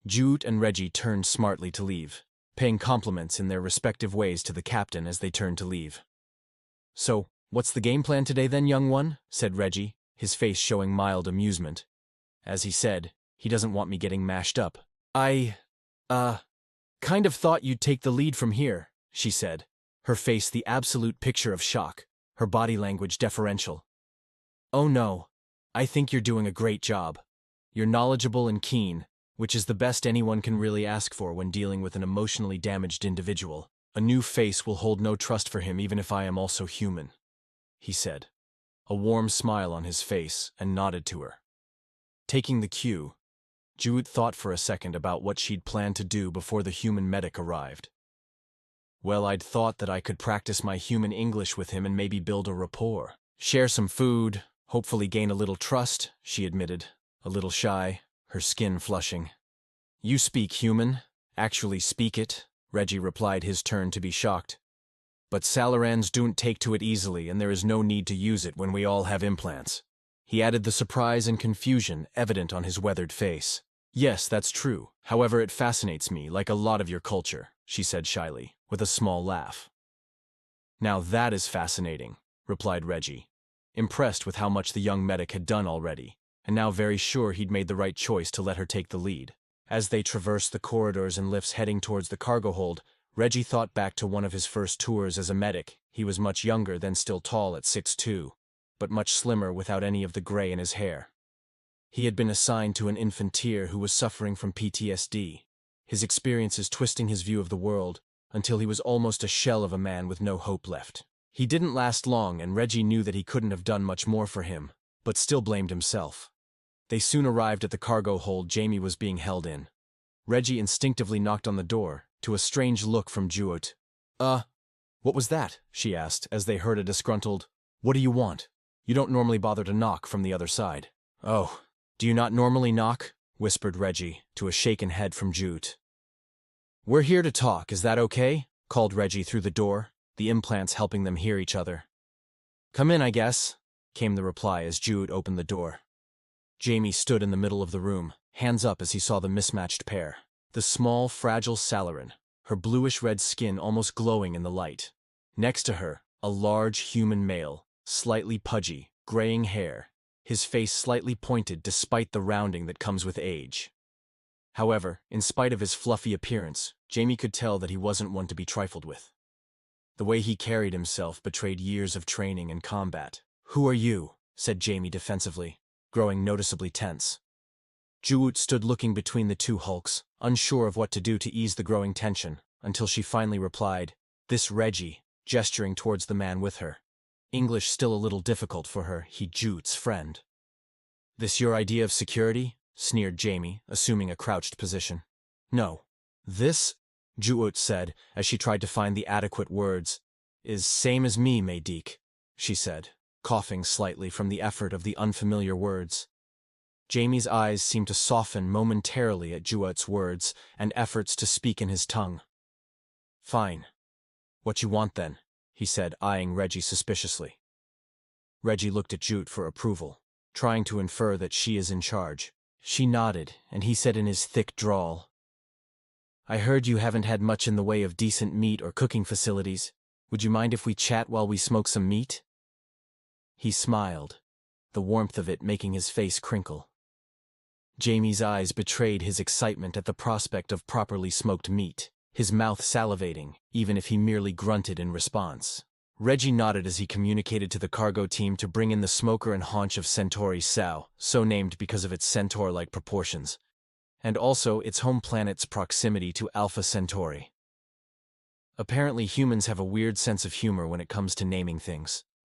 Jude and Reggie turned smartly to leave, paying compliments in their respective ways to the captain as they turned to leave. "So, what's the game plan today then, young one?" said Reggie, his face showing mild amusement. As he said, "He doesn't want me getting mashed up." Kind of thought you'd take the lead from here," she said, her face the absolute picture of shock, her body language deferential. "Oh no, I think you're doing a great job. You're knowledgeable and keen, which is the best anyone can really ask for when dealing with an emotionally damaged individual. A new face will hold no trust for him even if I am also human," he said, a warm smile on his face, and nodded to her. Taking the cue, Jude thought for a second about what she'd planned to do before the human medic arrived. "Well, I'd thought that I could practice my human English with him and maybe build a rapport. Share some food, hopefully gain a little trust," she admitted, a little shy, her skin flushing. "You speak human, actually speak it," Reggie replied, his turn to be shocked. "But Salarans don't take to it easily, and there is no need to use it when we all have implants." He added, the surprise and confusion evident on his weathered face. "Yes, that's true. However, it fascinates me, like a lot of your culture," she said shyly, with a small laugh. "Now that is fascinating," replied Reggie, impressed with how much the young medic had done already, and now very sure he'd made the right choice to let her take the lead. As they traversed the corridors and lifts heading towards the cargo hold, Reggie thought back to one of his first tours as a medic. He was much younger, then still tall at 6'2", but much slimmer without any of the gray in his hair. He had been assigned to an infanteer who was suffering from PTSD, his experiences twisting his view of the world until he was almost a shell of a man with no hope left. He didn't last long, and Reggie knew that he couldn't have done much more for him, but still blamed himself. They soon arrived at the cargo hold Jamie was being held in. Reggie instinctively knocked on the door, to a strange look from Jude. What was that?" she asked, as they heard a disgruntled, "What do you want? You don't normally bother to knock," from the other side. "Oh, do you not normally knock?" whispered Reggie, to a shaken head from Jude. "We're here to talk, is that okay?" called Reggie through the door, the implants helping them hear each other. "Come in, I guess," came the reply as Jude opened the door. Jamie stood in the middle of the room, hands up as he saw the mismatched pair. The small, fragile Salaran, her bluish-red skin almost glowing in the light. Next to her, a large human male, slightly pudgy, graying hair, his face slightly pointed despite the rounding that comes with age. However, in spite of his fluffy appearance, Jamie could tell that he wasn't one to be trifled with. The way he carried himself betrayed years of training and combat. "Who are you?" said Jamie defensively, growing noticeably tense. Jude stood looking between the two hulks, unsure of what to do to ease the growing tension, until she finally replied, "This Reggie," gesturing towards the man with her. English still a little difficult for her, he Jude's friend. "This your idea of security?" sneered Jamie, assuming a crouched position. "No. This," Jude said, as she tried to find the adequate words, "is same as me, Maydeek," she said, coughing slightly from the effort of the unfamiliar words. Jamie's eyes seemed to soften momentarily at Jude's words and efforts to speak in his tongue. "Fine. What you want then?" he said, eyeing Reggie suspiciously. Reggie looked at Jude for approval, trying to infer that she is in charge. She nodded, and he said in his thick drawl, "I heard you haven't had much in the way of decent meat or cooking facilities. Would you mind if we chat while we smoke some meat?" He smiled, the warmth of it making his face crinkle. Jamie's eyes betrayed his excitement at the prospect of properly smoked meat, his mouth salivating, even if he merely grunted in response. Reggie nodded as he communicated to the cargo team to bring in the smoker and haunch of Centauri sow, so named because of its centaur-like proportions, and also its home planet's proximity to Alpha Centauri. Apparently humans have a weird sense of humor when it comes to naming things.